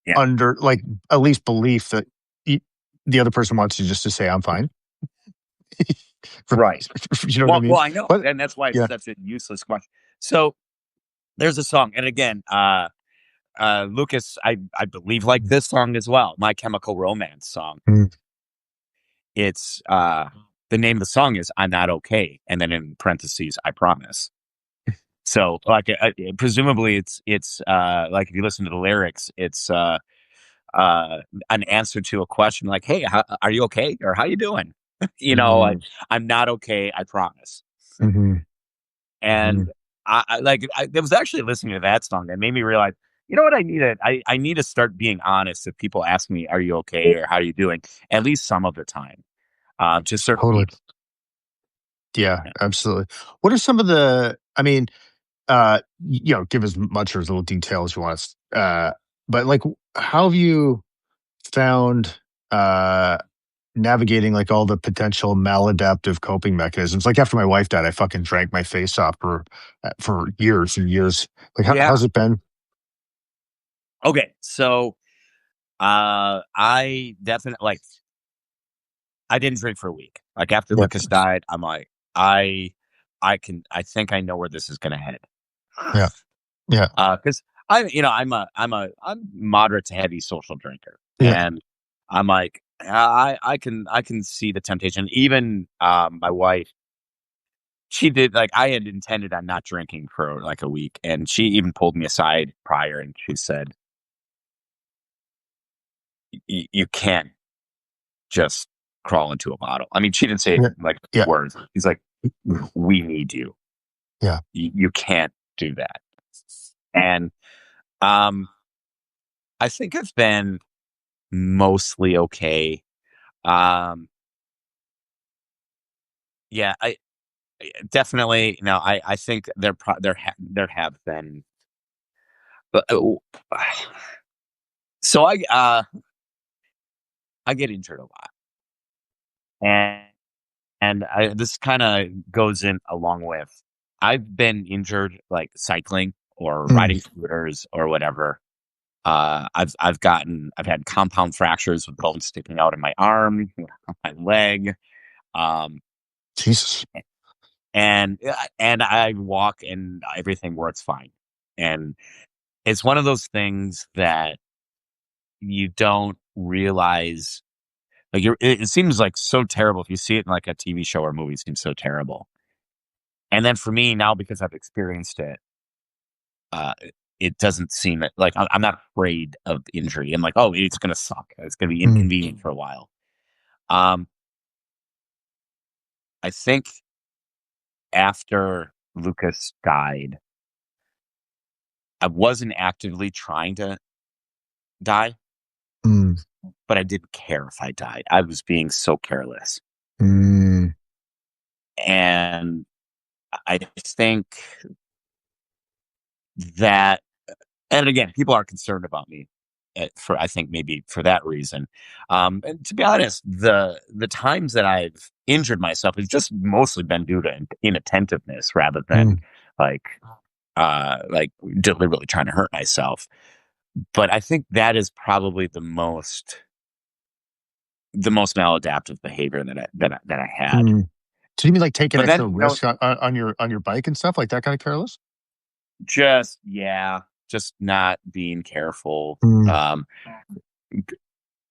Yeah, under like, at least belief that y the other person wants you just to say, "I'm fine." For right. you know what I mean? Well, I know, But and that's why it's yeah. such a useless question. So there's a song, and again, Lucas, I believe like this song as well, My Chemical Romance song. Mm, It's the name of the song is "I'm Not Okay," and then in parentheses, "I promise." So, like, presumably, it's like if you listen to the lyrics, it's uh, an answer to a question like, "Hey, are you okay?" or "How you doing?" mhm, I'm not okay. I promise. mhm, And mhm. there was actually listening to that song that made me realize, you know what I need to I need to start being honest if people ask me, "Are you okay?" or "How are you doing?" At least some of the time, to certain Totally. people. Yeah, Yeah. absolutely. What are some of I mean, give as much or as little detail as you want us, but, like, how have you found, uh navigating like all the potential maladaptive coping mechanisms. Like after my wife died, I fucking drank my face off for years and years. Like Yeah. how's it been? Okay. So, I definitely like I didn't drink for a week. Like after Yeah, Lucas died, I'm like, I, I think I know where this is going to head. yeah, yeah, Because I'm moderate to heavy social drinker, yeah, and I'm like, I can see the temptation. Even my wife, she did like I had intended on not drinking for like a week, and she even pulled me aside prior, and she said, You can't just crawl into a bottle." I mean, she didn't say yeah, like yeah, words. She's like, "We need you. yeah. You can't do that." And um, I think it's been mostly okay. Um, yeah, definitely. No, I think there have been, but so I get injured a lot, and this kind of goes in along with I've been injured like cycling or Mm, riding scooters or whatever. I've had compound fractures with bones sticking out in my arm, my leg, um, Jesus. and I walk and everything works fine. And it's one of those things that you don't realize. Like it seems like so terrible if you see it in like a TV show or movie. It seems so terrible. And then for me now, because I've experienced it, uh, it doesn't seem like I'm not afraid of injury. I'm like, oh, it's gonna suck. It's gonna be Mm, inconvenient for a while. Um, I think after Lucas died, I wasn't actively trying to die, mm, but I didn't care if I died. I was being so careless. mm, And I think that, and again, people are concerned about me for, I think maybe for that reason. And to be honest, the times that I've injured myself has just mostly been due to inattentiveness rather than mm, like, like deliberately trying to hurt myself. But I think that is probably the most maladaptive behavior that I had. mm. So you mean like taking But extra then, risk on your bike and stuff like that kind of careless? just yeah, just not being careful. Mm,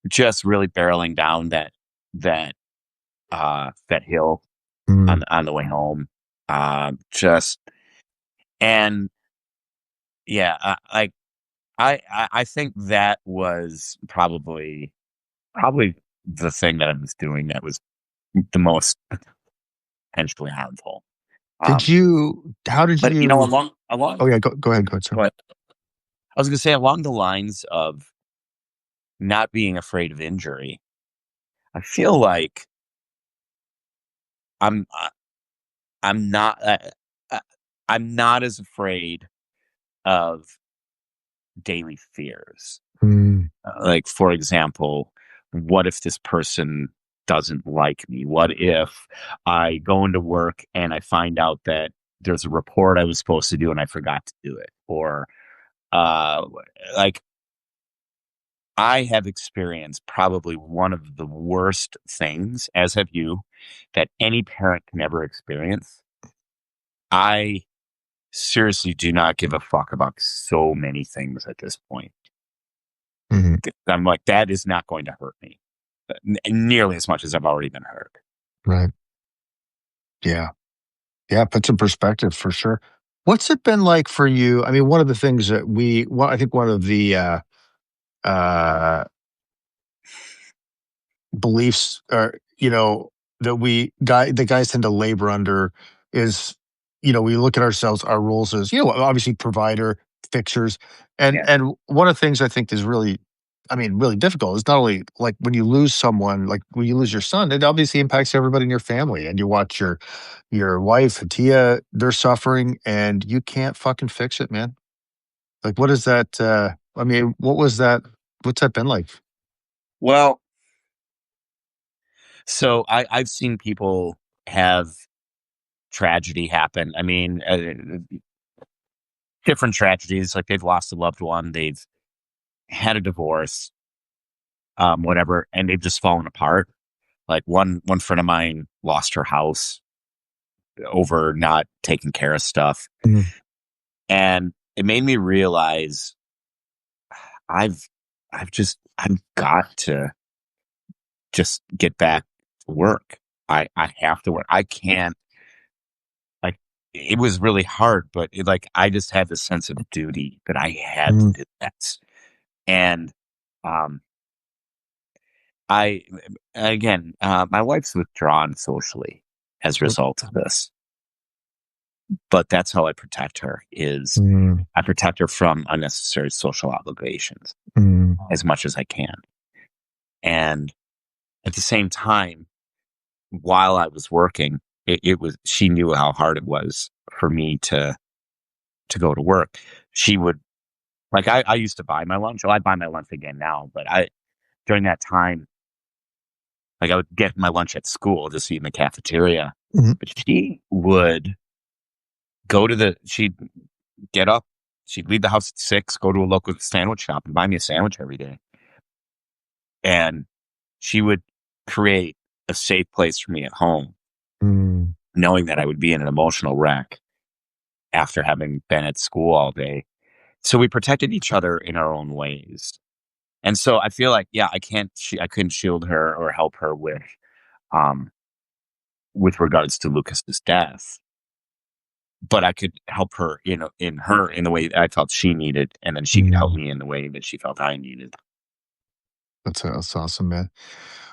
Just really barreling down that that hill mm. on the way home. Just and yeah, like I think that was probably the thing that I was doing that was the most potentially harmful. Did Um, you how did but you along Oh yeah, go ahead, go ahead, sir. what I was gonna say along the lines of not being afraid of injury, I feel like I'm uh, I'm not uh, I'm not as afraid of daily fears. Mm, Like, for example, what if this person doesn't like me? What if I go into work and I find out that there's a report I was supposed to do and I forgot to do it? Or, uh, like, I have experienced probably one of the worst things, as have you, that any parent can ever experience. I seriously do not give a fuck about so many things at this point. mhm, I'm like, that is not going to hurt me nearly as much as I've already been hurt. right. Yeah. Yeah, puts in perspective for sure. What's it been like for you? I mean, one of the things that I think one of the uh, beliefs are, that the guys tend to labor under is, we look at ourselves, our roles as, obviously provider, fixers. Yeah. And one of the things I think is really, I mean, really difficult is not only like when you lose someone, like when you lose your son, it obviously impacts everybody in your family. And you watch your wife, Tia, they're suffering and you can't fucking fix it, man. Like, what is that? I mean, what was that? What's that been like? Well, So I've seen people have tragedy happen. I mean, different tragedies, like they've lost a loved one, they've had a divorce, whatever, and they've just fallen apart. Like one friend of mine lost her house over not taking care of stuff. Mhm. And it made me realize I've I've got to just get back to work. I have to work. I can't like it was really hard, but I just had this sense of duty that I had to Mhm. do that. And um I again, my wife's withdrawn socially as a result of this, but that's how I protect her is Mhm. I protect her from unnecessary social obligations Mhm. as much as I can. And at the same time, while I was working, it was she knew how hard it was for me to go to work. She would I used to buy my lunch. Well, I buy my lunch again now, but I during that time, I would get my lunch at school, just eat in the cafeteria. Mhm. But she would go to the she'd get up, she'd leave the house at 6, go to a local sandwich shop and buy me a sandwich every day. And she would create a safe place for me at home, Mhm. knowing that I would be in an emotional wreck after having been at school all day. So we protected each other in our own ways. And so I feel like, yeah, I couldn't shield her or help her um, with regards to Lucas's death, but I could help her, in the way that I felt she needed. And then she could help Mhm. me in the way that she felt I needed. That's awesome, man.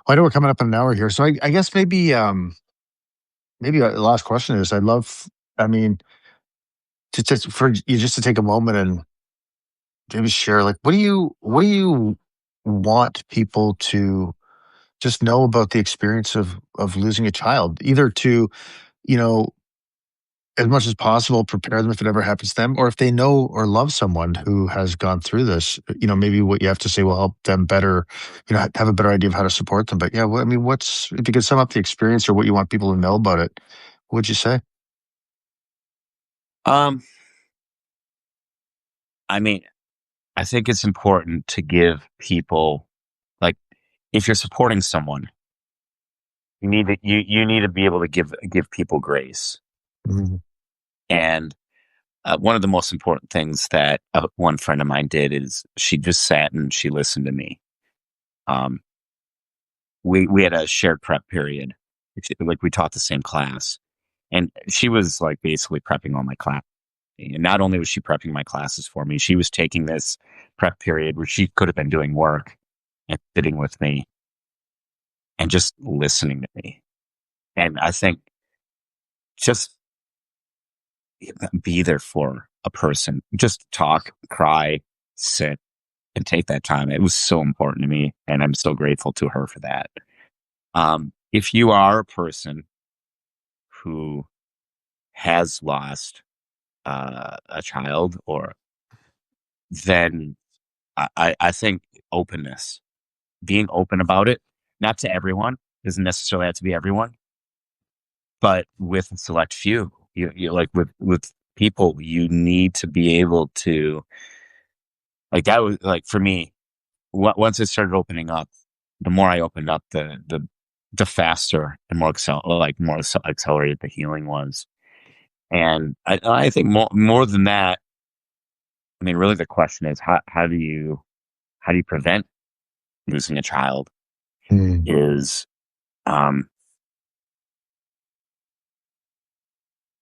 Well, I know we're coming up on an hour here, so I guess maybe the last question is I'd love, I mean, just for you just to take a moment and maybe share, like, what do you want people to just know about the experience of losing a child, either to, you know, as much as possible, prepare them if it ever happens to them, or if they know or love someone who has gone through this, maybe what you have to say will help them better, have a better idea of how to support them. But yeah, I mean, if you could sum up the experience or what you want people to know about it, what would you say? Um, I mean, I think it's important to give people like if you're supporting someone, you need to be able to give people grace. Mhm. And one of the most important things that one friend of mine did is she just sat and she listened to me. Um, we had a shared prep period, like we taught the same class, and she was like basically prepping all my class. And not only was she prepping my classes for me, she was taking this prep period where she could have been doing work and sitting with me and just listening to me. And I think just be there for a person, just talk, cry, sit, and take that time. It was so important to me, and I'm so grateful to her for that. If you are a person who has lost a child, or then I think openness, being open about it, not to everyone, doesn't necessarily have to be everyone, but with a select few, you like with people, you need to be able to like that was like for me. Once it started opening up, the more I opened up, the faster and accelerated the healing was. And I think more than that, I mean, really, the question is how do you prevent losing a child? Mm. Is um,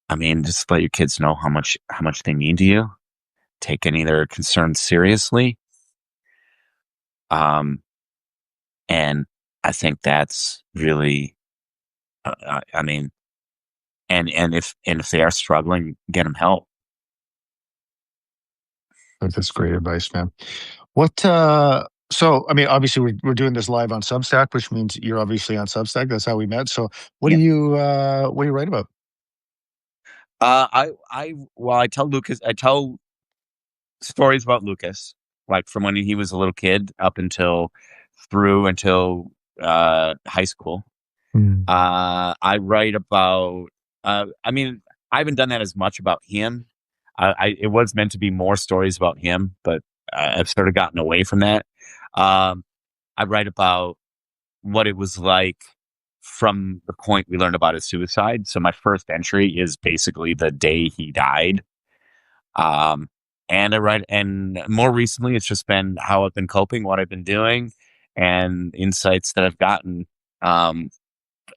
I mean, just let your kids know how much they mean to you. Take any of their concerns seriously. Um, and I think that's really, I mean, and if they are struggling, get them help. That's great advice, man. So I mean, obviously we're doing this live on Substack, which means you're obviously on Substack. That's how we met. So what do you write about? I tell I tell stories about Lucas, like from when he was a little kid up until high school. Mm. I write about. I mean, I haven't done that as much about him. It was meant to be more stories about him, but I've sort of gotten away from that. Um, I write about what it was like from the point we learned about his suicide. So my first entry is basically the day he died. Um, and I write, and more recently, it's just been how I've been coping, what I've been doing, and insights that I've gotten um,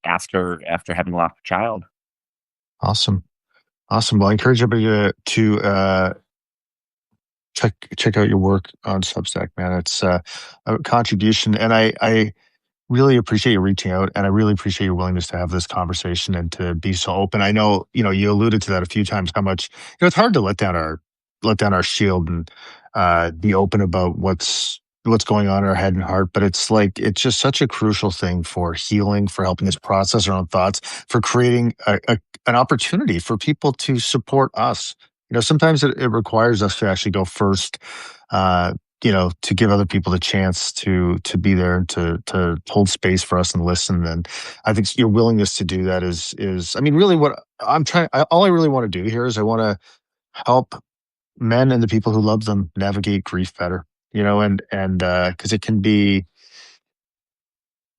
after having lost a child. Awesome. Awesome. Well, I encourage everybody to check out your work on Substack, man. It's a contribution, and I really appreciate you reaching out, and I really appreciate your willingness to have this conversation and to be so open. I know, you alluded to that a few times, how much, it's hard to let down our shield and be open about what's going on in our head and heart. But it's like, it's just such a crucial thing for healing, for helping us process our own thoughts, for creating an opportunity for people to support us. Sometimes it requires us to actually go first, uh, to give other people the chance to be there and to hold space for us and listen. And I think your willingness to do that I mean, really what all I really want to do here is I want to help men and the people who love them navigate grief better, and because it can be,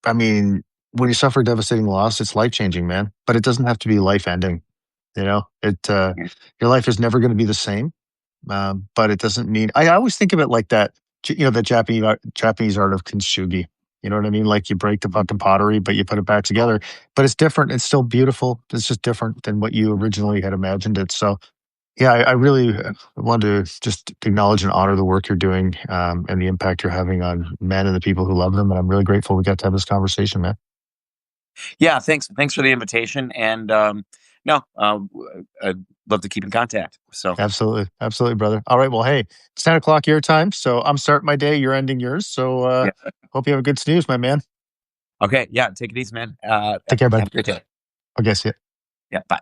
I mean, when you suffer devastating loss, it's life changing, man, but it doesn't have to be life ending. Your life is never going to be the same. But it doesn't mean, I always think of it like that, the Japanese art of kintsugi. You know what I mean? Like, you break the fucking pottery, but you put it back together. But it's different. It's still beautiful. It's just different than what you originally had imagined it. So, yeah, I really want to just acknowledge and honor the work you're doing, and the impact you're having on men and the people who love them. And I'm really grateful we got to have this conversation, man. Yeah, thanks for the invitation, and no, I'd love to keep in contact. So Absolutely. Absolutely, brother. All right. Well, hey, it's 10 o'clock your time. So I'm starting my day. You're ending yours. So yeah, hope you have a good snooze, my man. okay, yeah, take it easy, man. Take care, bud. Have a great day. I guess, yeah. Yeah, bye.